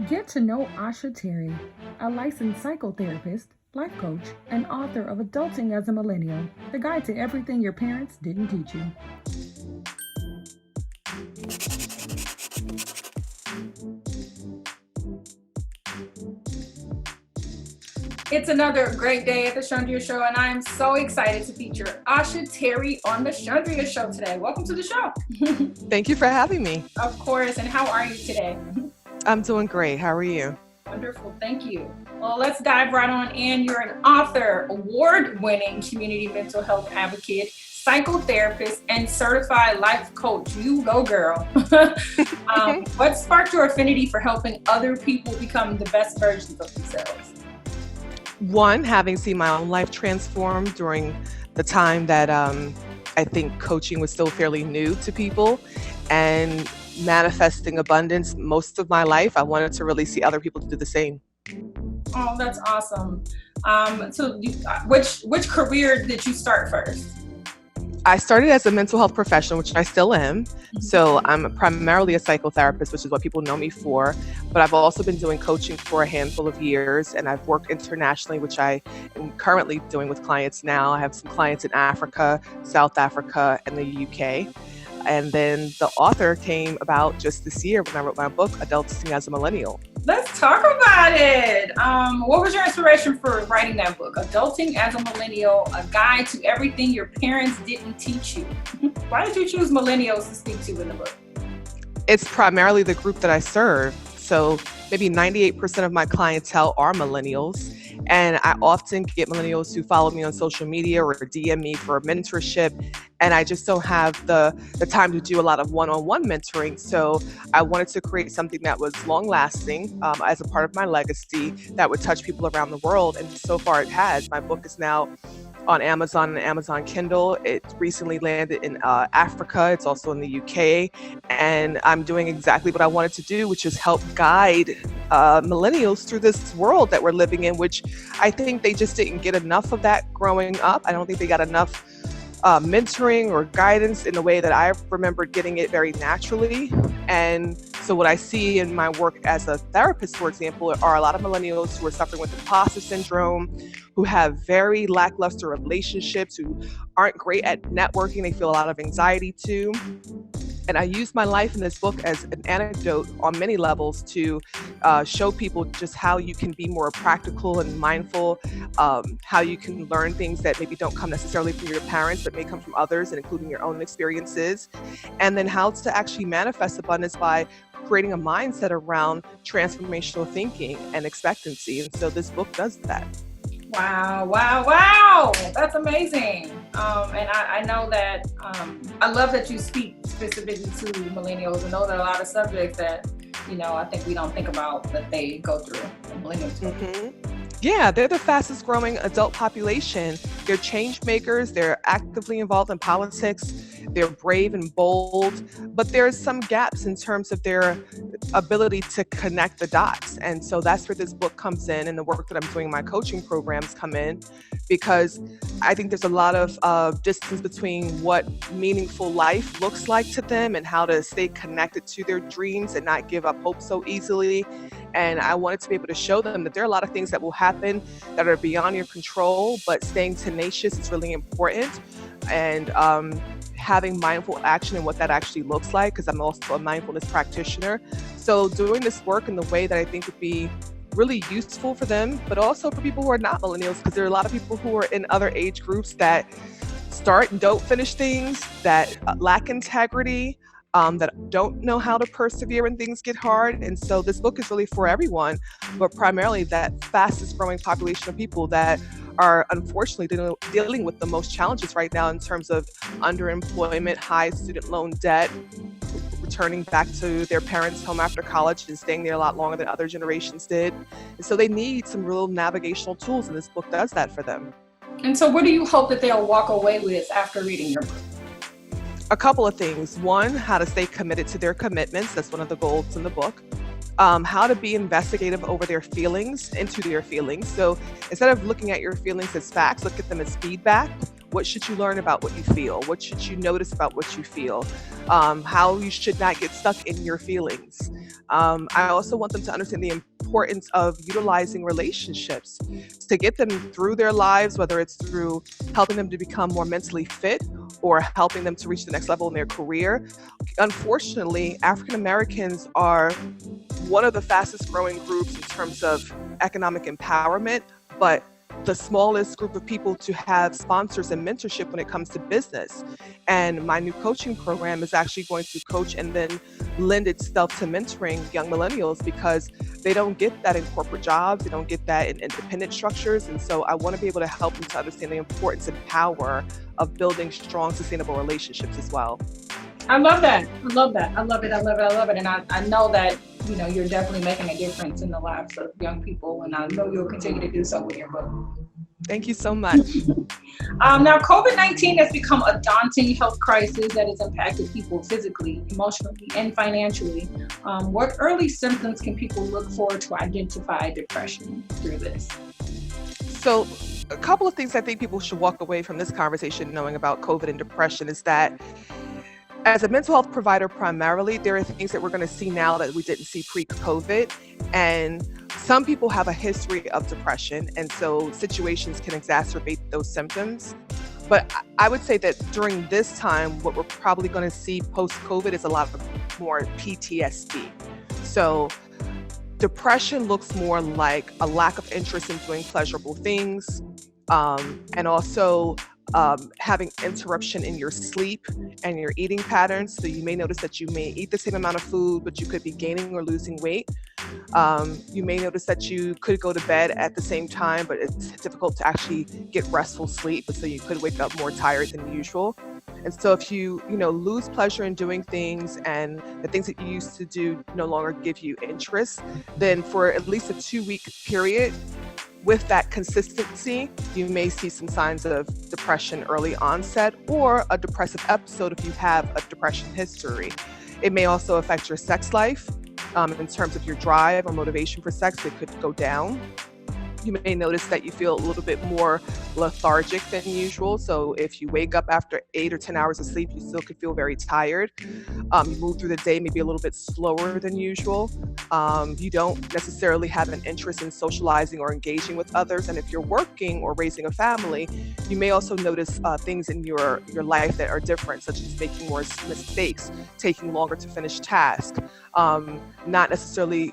Get to know Asha Tarry, a licensed psychotherapist, life coach, and author of Adulting as a Millennial, the guide to everything your parents didn't teach you. It's another great day at the Chandria Show, and I am so excited to feature Asha Tarry on the Chandria Show today. Welcome to the show. Thank you for having me. Of course, and how are you today? I'm doing great. How are you? Wonderful, thank you. Well, let's dive right on in. You're an author, award-winning community mental health advocate, psychotherapist, and certified life coach. You go, girl. What sparked your affinity for helping other people become the best versions of themselves? One, having seen my own life transform during the time that I think coaching was still fairly new to people, and manifesting abundance most of my life. I wanted to really see other people do the same. Oh, that's awesome. Which career did you start first? I started as a mental health professional, which I still am. So I'm primarily a psychotherapist, which is what people know me for. But I've also been doing coaching for a handful of years, and I've worked internationally, which I am currently doing with clients now. I have some clients in Africa, South Africa, and the UK. And then the author came about just this year when I wrote my book, Adulting as a Millennial. Let's talk about it. What was your inspiration for writing that book, Adulting as a Millennial, a guide to everything your parents didn't teach you? Why did you choose millennials to speak to in the book? It's primarily the group that I serve. So maybe 98% of my clientele are millennials. And I often get millennials who follow me on social media or DM me for mentorship. And I just don't have the time to do a lot of one-on-one mentoring. So I wanted to create something that was long-lasting as a part of my legacy that would touch people around the world. And so far it has. My book is now on Amazon and Amazon Kindle. It recently landed in Africa. It's also in the UK. And I'm doing exactly what I wanted to do, which is help guide millennials through this world that we're living in, which I think they just didn't get enough of that growing up. I don't think they got enough mentoring or guidance in the way that I remembered getting it very naturally. And so what I see in my work as a therapist, for example, are a lot of millennials who are suffering with imposter syndrome, who have very lackluster relationships, who aren't great at networking. They feel a lot of anxiety too. And I use my life in this book as an anecdote on many levels to show people just how you can be more practical and mindful, how you can learn things that maybe don't come necessarily from your parents, but may come from others, and including your own experiences. And then how to actually manifest abundance by creating a mindset around transformational thinking and expectancy. And so this book does that. Wow. That's amazing. And I know that, I love that you speak specifically to millennials, and those are a lot of subjects that, I think we don't think about that they go through. Millennials go through. Yeah, they're the fastest growing adult population. They're change makers. They're actively involved in politics. They're brave and bold, but there's some gaps in terms of their ability to connect the dots. And so that's where this book comes in, and the work that I'm doing in my coaching programs come in, because I think there's a lot of distance between what meaningful life looks like to them and how to stay connected to their dreams and not give up hope so easily. And I wanted to be able to show them that there are a lot of things that will happen that are beyond your control, but staying tenacious is really important. And having mindful action and what that actually looks like, because I'm also a mindfulness practitioner. So doing this work in the way that I think would be really useful for them, but also for people who are not millennials, because there are a lot of people who are in other age groups that start and don't finish things, that lack integrity, that don't know how to persevere when things get hard. And so this book is really for everyone, but primarily that fastest growing population of people that are unfortunately dealing with the most challenges right now in terms of underemployment, high student loan debt, returning back to their parents' home after college and staying there a lot longer than other generations did. And so they need some real navigational tools, and this book does that for them. And so what do you hope that they'll walk away with after reading your book? A couple of things. One, how to stay committed to their commitments. That's one of the goals in the book. How to be investigative over their feelings, into their feelings. So instead of looking at your feelings as facts, look at them as feedback. What should you learn about what you feel? What should you notice about what you feel? How you should not get stuck in your feelings. I also want them to understand the importance of utilizing relationships to get them through their lives, whether it's through helping them to become more mentally fit or helping them to reach the next level in their career. Unfortunately, African Americans are one of the fastest growing groups in terms of economic empowerment, but the smallest group of people to have sponsors and mentorship when it comes to business. And my new coaching program is actually going to coach and then lend itself to mentoring young millennials because they don't get that in corporate jobs, they don't get that in independent structures. And so I want to be able to help them to understand the importance and power of building strong, sustainable relationships as well. I love that. I love that. I love it. I love it. I love it. And I know that, you're definitely making a difference in the lives of young people. And I know you'll continue to do so with your book. Thank you so much. Now, COVID-19 has become a daunting health crisis that has impacted people physically, emotionally, and financially. What early symptoms can people look for to identify depression through this? So a couple of things I think people should walk away from this conversation knowing about COVID and depression is that as a mental health provider primarily, there are things that we're going to see now that we didn't see pre-COVID. And some people have a history of depression, and so situations can exacerbate those symptoms. But I would say that during this time, what we're probably going to see post-COVID is a lot more PTSD. So depression looks more like a lack of interest in doing pleasurable things, and also having interruption in your sleep and your eating patterns. So you may notice that you may eat the same amount of food, but you could be gaining or losing weight. You may notice that you could go to bed at the same time, but it's difficult to actually get restful sleep. So you could wake up more tired than usual. And so if you lose pleasure in doing things and the things that you used to do no longer give you interest, then for at least a 2-week period, with that consistency, you may see some signs of depression early onset or a depressive episode if you have a depression history. It may also affect your sex life in terms of your drive or motivation for sex. It could go down. You may notice that you feel a little bit more lethargic than usual. So if you wake up after 8 or 10 hours of sleep, you still could feel very tired. You move through the day maybe a little bit slower than usual. You don't necessarily have an interest in socializing or engaging with others. And if you're working or raising a family, you may also notice things in your life that are different, such as making more mistakes, taking longer to finish tasks, not necessarily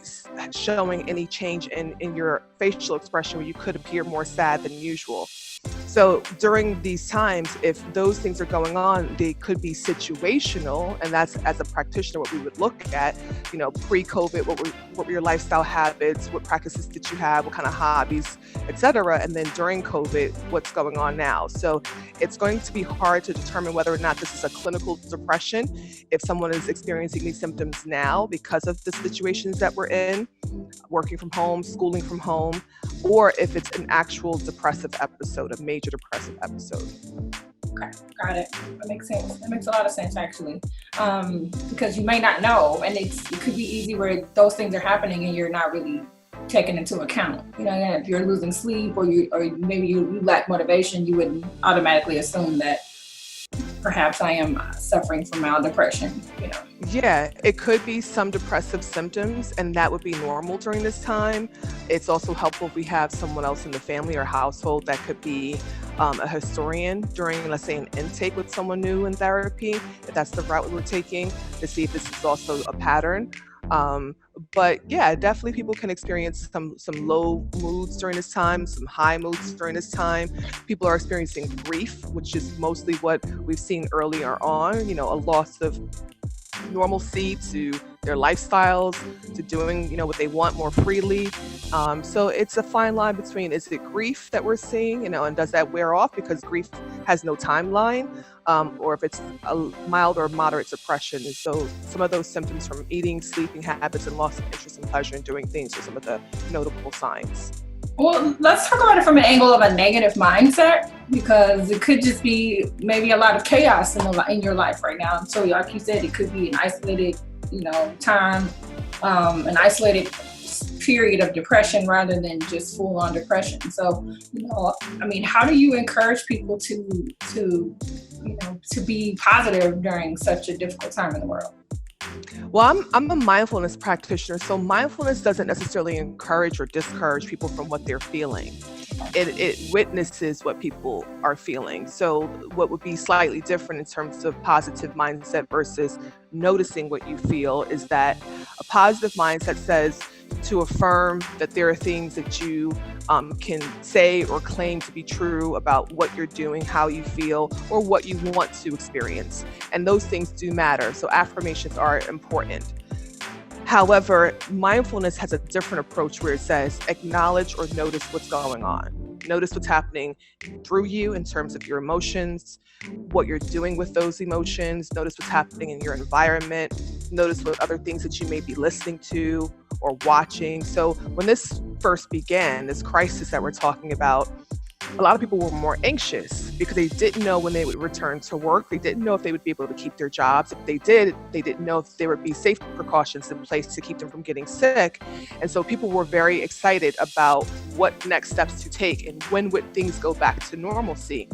showing any change in your facial expression where you could appear more sad than usual. So during these times, if those things are going on, they could be situational, and that's, as a practitioner, what we would look at. Pre-COVID, what were your lifestyle habits? What practices did you have? What kind of hobbies, etc. And then during COVID, what's going on now? So it's going to be hard to determine whether or not this is a clinical depression if someone is experiencing these symptoms now because of the situations that we're in, working from home, schooling from home, or if it's an actual depressive episode, a major depressive episode. Okay, got it. That makes sense. That makes a lot of sense, actually, because you may not know, and it could be easy where those things are happening and you're not really taken into account. If you're losing sleep or maybe you lack motivation, you wouldn't automatically assume that perhaps I am suffering from mild depression. Yeah, it could be some depressive symptoms, and that would be normal during this time. It's also helpful if we have someone else in the family or household that could be a historian during, let's say, an intake with someone new in therapy, if that's the route we were taking, to see if this is also a pattern. But yeah, definitely people can experience some low moods during this time, some high moods during this time. People are experiencing grief, which is mostly what we've seen earlier on, a loss of normalcy to their lifestyles, to doing, what they want more freely. So it's a fine line between, is it grief that we're seeing, and does that wear off because grief has no timeline, or if it's a mild or moderate depression. And so some of those symptoms from eating, sleeping habits, and loss of interest and pleasure in doing things are some of the notable signs. Well, let's talk about it from an angle of a negative mindset, because it could just be maybe a lot of chaos in your life right now. So like you said, it could be an isolated, time, an isolated period of depression rather than just full on depression. So, how do you encourage people to be positive during such a difficult time in the world? Well, I'm a mindfulness practitioner, so mindfulness doesn't necessarily encourage or discourage people from what they're feeling. It witnesses what people are feeling. So, what would be slightly different in terms of positive mindset versus noticing what you feel is that a positive mindset says to affirm that there are things that you can say or claim to be true about what you're doing, how you feel, or what you want to experience. And those things do matter. So, affirmations are important. However, mindfulness has a different approach where it says acknowledge or notice what's going on. Notice what's happening through you in terms of your emotions, what you're doing with those emotions. Notice what's happening in your environment. Notice what other things that you may be listening to or watching. So when this first began, this crisis that we're talking about, a lot of people were more anxious because they didn't know when they would return to work. They didn't know if they would be able to keep their jobs. If they did, they didn't know if there would be safety precautions in place to keep them from getting sick. And so people were very excited about what next steps to take and when would things go back to normalcy.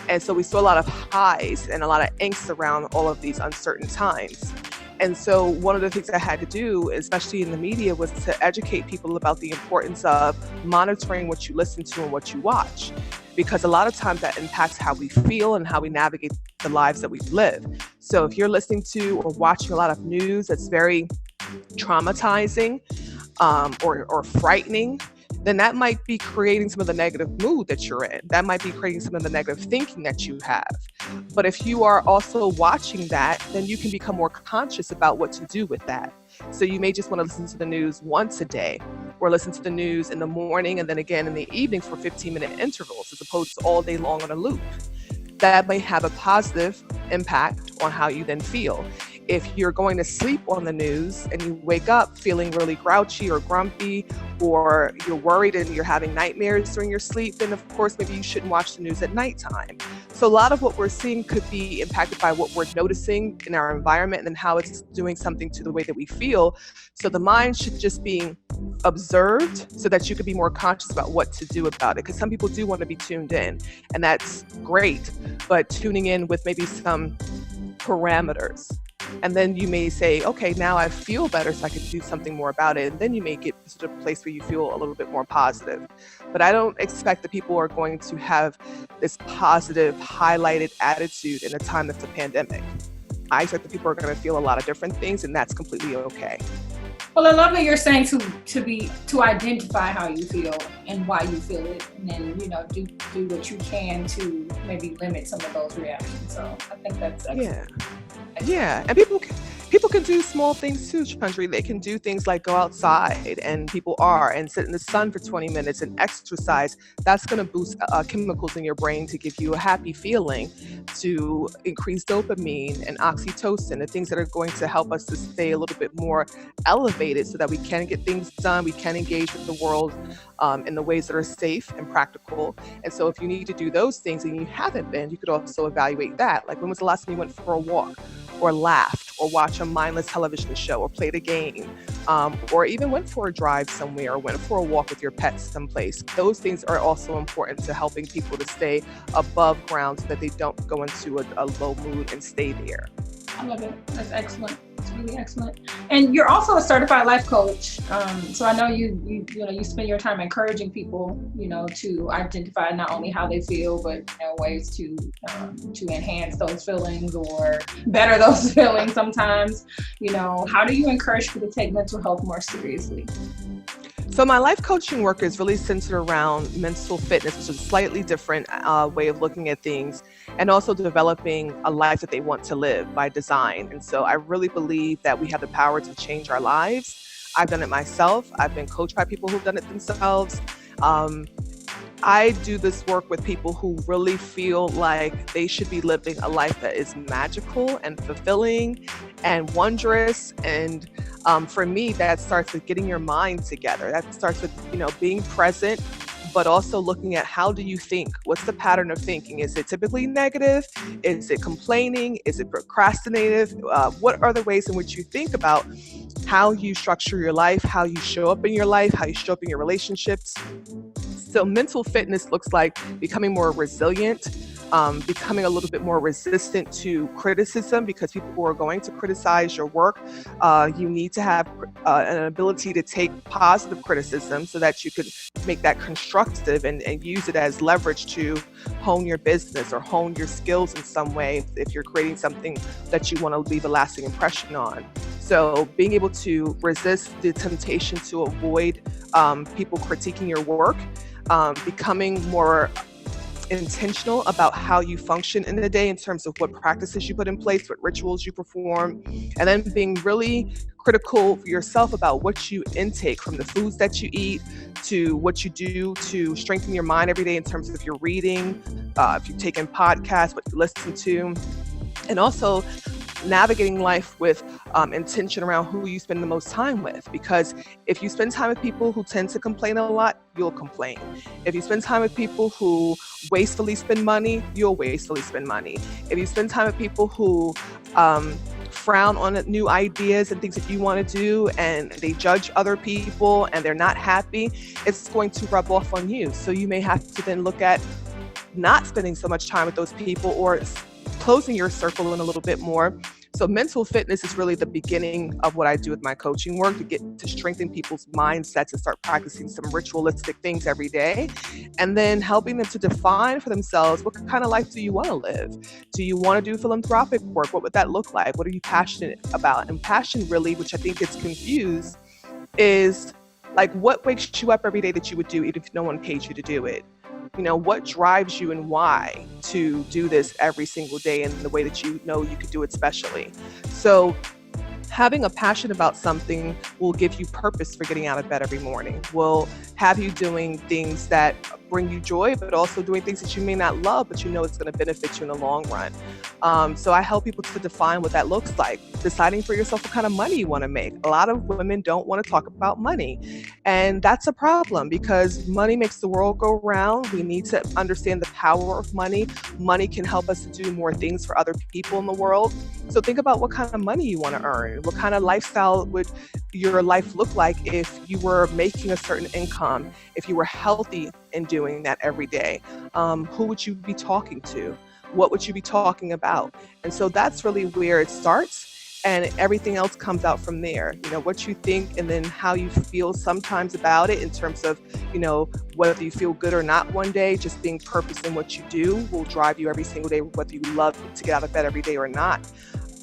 And so we saw a lot of highs and a lot of angst around all of these uncertain times. And so one of the things I had to do, especially in the media, was to educate people about the importance of monitoring what you listen to and what you watch. Because a lot of times that impacts how we feel and how we navigate the lives that we live. So if you're listening to or watching a lot of news that's very traumatizing or frightening, then that might be creating some of the negative mood that you're in. That might be creating some of the negative thinking that you have. But if you are also watching that, then you can become more conscious about what to do with that. So you may just want to listen to the news once a day, or listen to the news in the morning and then again in the evening for 15-minute intervals, as opposed to all day long on a loop. That may have a positive impact on how you then feel. If you're going to sleep on the news and you wake up feeling really grouchy or grumpy, or you're worried and you're having nightmares during your sleep, then of course maybe you shouldn't watch the news at nighttime. So a lot of what we're seeing could be impacted by what we're noticing in our environment and how it's doing something to the way that we feel. So the mind should just be observed so that you could be more conscious about what to do about it. Because some people do want to be tuned in, and that's great, but tuning in with maybe some parameters. And then you may say, okay, now I feel better, so I can do something more about it. And then you may get to a place where you feel a little bit more positive. But I don't expect that people are going to have this positive, highlighted attitude in a time that's a pandemic. I expect that people are going to feel a lot of different things, and that's completely okay. Well, I love that you're saying to identify how you feel and why you feel it, and then do what you can to maybe limit some of those reactions. So I think that's excellent. Yeah, and people can do small things too, Chandri. They can do things like go outside, and people and sit in the sun for 20 minutes and exercise. That's going to boost chemicals in your brain to give you a happy feeling, to increase dopamine and oxytocin, and things that are going to help us to stay a little bit more elevated so that we can get things done, we can engage with the world in the ways that are safe and practical. And so if you need to do those things and you haven't been, you could also evaluate that. Like, when was the last time you went for a walk, or laughed, or watched a mindless television show, or played a game, or even went for a drive somewhere, or went for a walk with your pets someplace? Those things are also important to helping people to stay above ground so that they don't go into a low mood and stay there. I love it. That's excellent. It's really excellent. And you're also a certified life coach. So I know you spend your time encouraging people, to identify not only how they feel, but ways to enhance those feelings or better those feelings sometimes. How do you encourage people to take mental health more seriously? So my life coaching work is really centered around mental fitness, which is a slightly different way of looking at things, and also developing a life that they want to live by design. And so I really believe that we have the power to change our lives. I've done it myself. I've been coached by people who've done it themselves. I do this work with people who really feel like they should be living a life that is magical and fulfilling and wondrous. And for me, that starts with getting your mind together. That starts with, being present, but also looking at how do you think? What's the pattern of thinking? Is it typically negative? Is it complaining? Is it procrastinative? What are the ways in which you think about how you structure your life, how you show up in your life, how you show up in your relationships? So mental fitness looks like becoming more resilient, becoming a little bit more resistant to criticism, because people are going to criticize your work. You need to have an ability to take positive criticism so that you could make that constructive and use it as leverage to hone your business or hone your skills in some way if you're creating something that you want to leave a lasting impression on. So being able to resist the temptation to avoid people critiquing your work, becoming more intentional about how you function in the day in terms of what practices you put in place, what rituals you perform, and then being really critical for yourself about what you intake, from the foods that you eat to what you do to strengthen your mind every day in terms of your reading, if you take in podcasts, what you listen to, and also navigating life with intention around who you spend the most time with. Because if you spend time with people who tend to complain a lot, you'll complain. If you spend time with people who wastefully spend money, you'll wastefully spend money. If you spend time with people who frown on new ideas and things that you want to do, and they judge other people and they're not happy, it's going to rub off on you. So you may have to then look at not spending so much time with those people, or closing your circle in a little bit more. So mental fitness is really the beginning of what I do with my coaching work, to get to strengthen people's mindsets and start practicing some ritualistic things every day, and then helping them to define for themselves, what kind of life do you want to live? Do you want to do philanthropic work? What would that look like? What are you passionate about? And passion, really, which I think gets confused, is like, what wakes you up every day that you would do even if no one paid you to do it? You know, what drives you and why to do this every single day in the way that you know you could do it specially? So having a passion about something will give you purpose for getting out of bed every morning, will have you doing things that bring you joy, but also doing things that you may not love, but you know it's going to benefit you in the long run. So I help people to define what that looks like, deciding for yourself what kind of money you want to make. A lot of women don't want to talk about money, and that's a problem, because money makes the world go round. We need to understand the power of money. Money can help us to do more things for other people in the world. So think about what kind of money you want to earn. What kind of lifestyle would your life look like if you were making a certain income, if you were healthy in doing that every day? Who would you be talking to? What would you be talking about? And so that's really where it starts, and everything else comes out from there. You know, what you think and then how you feel sometimes about it, in terms of, you know, whether you feel good or not one day. Just being purpose in what you do will drive you every single day, whether you love to get out of bed every day or not.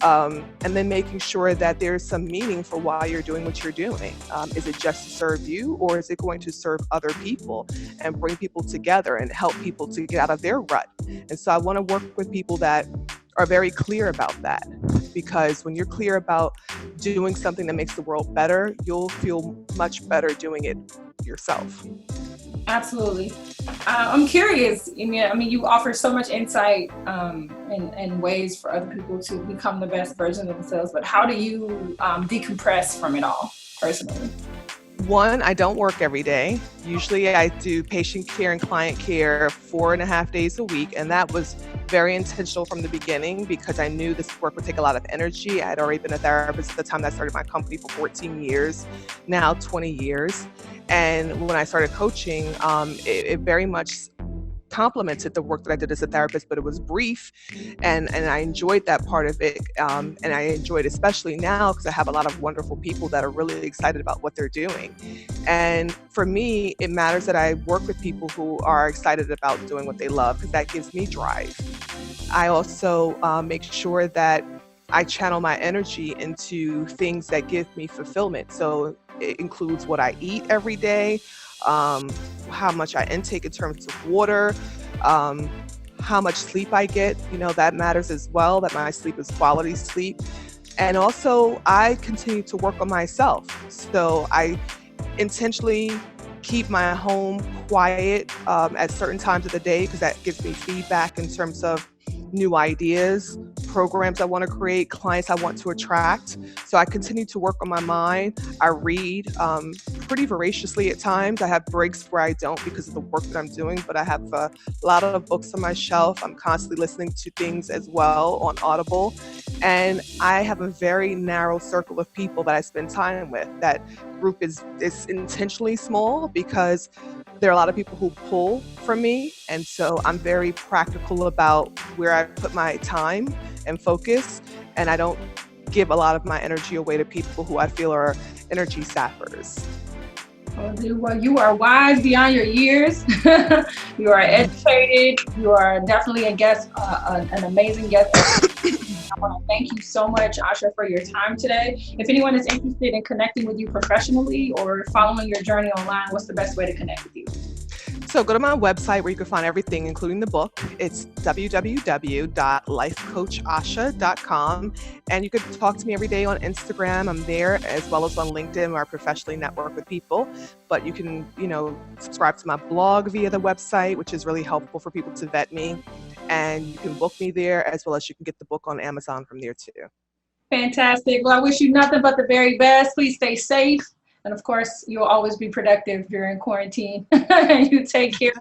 And then making sure that there's some meaning for why you're doing what you're doing. Is it just to serve you, or is it going to serve other people and bring people together and help people to get out of their rut? And so I want to work with people that are very clear about that, because when you're clear about doing something that makes the world better, you'll feel much better doing it yourself. Absolutely. I'm curious. I mean, you offer so much insight and ways for other people to become the best version of themselves. But how do you decompress from it all personally? One, I don't work every day. Usually I do patient care and client care 4.5 days a week. And that was very intentional from the beginning, because I knew this work would take a lot of energy. I had already been a therapist at the time that I started my company for 14 years, now 20 years. And when I started coaching, it very much complemented the work that I did as a therapist, but it was brief, and I enjoyed that part of it, and I enjoy it especially now because I have a lot of wonderful people that are really excited about what they're doing. And for me, it matters that I work with people who are excited about doing what they love, because that gives me drive. I also make sure that I channel my energy into things that give me fulfillment. So it includes what I eat every day, how much I intake in terms of water, how much sleep I get. You know, that matters as well, that my sleep is quality sleep. And also I continue to work on myself. So I intentionally keep my home quiet at certain times of the day, because that gives me feedback in terms of new ideas, programs I want to create, clients I want to attract. So I continue to work on my mind. I read pretty voraciously at times. I have breaks where I don't because of the work that I'm doing, but I have a lot of books on my shelf. I'm constantly listening to things as well on Audible. And I have a very narrow circle of people that I spend time with. That group is intentionally small, because there are a lot of people who pull from me. And so I'm very practical about where I put my time and focus. And I don't give a lot of my energy away to people who I feel are energy sappers. Well, you are wise beyond your years. You are educated. You are definitely a guest, an amazing guest. I want to thank you so much, Asha, for your time today. If anyone is interested in connecting with you professionally or following your journey online, what's the best way to connect with you? So go to my website where you can find everything, including the book. It's www.lifecoachasha.com. And you can talk to me every day on Instagram. I'm there, as well as on LinkedIn, where I professionally network with people. But you can, subscribe to my blog via the website, which is really helpful for people to vet me. And you can book me there, as well as you can get the book on Amazon from there too. Fantastic. Well, I wish you nothing but the very best. Please stay safe. And of course, you'll always be productive during quarantine. You take care.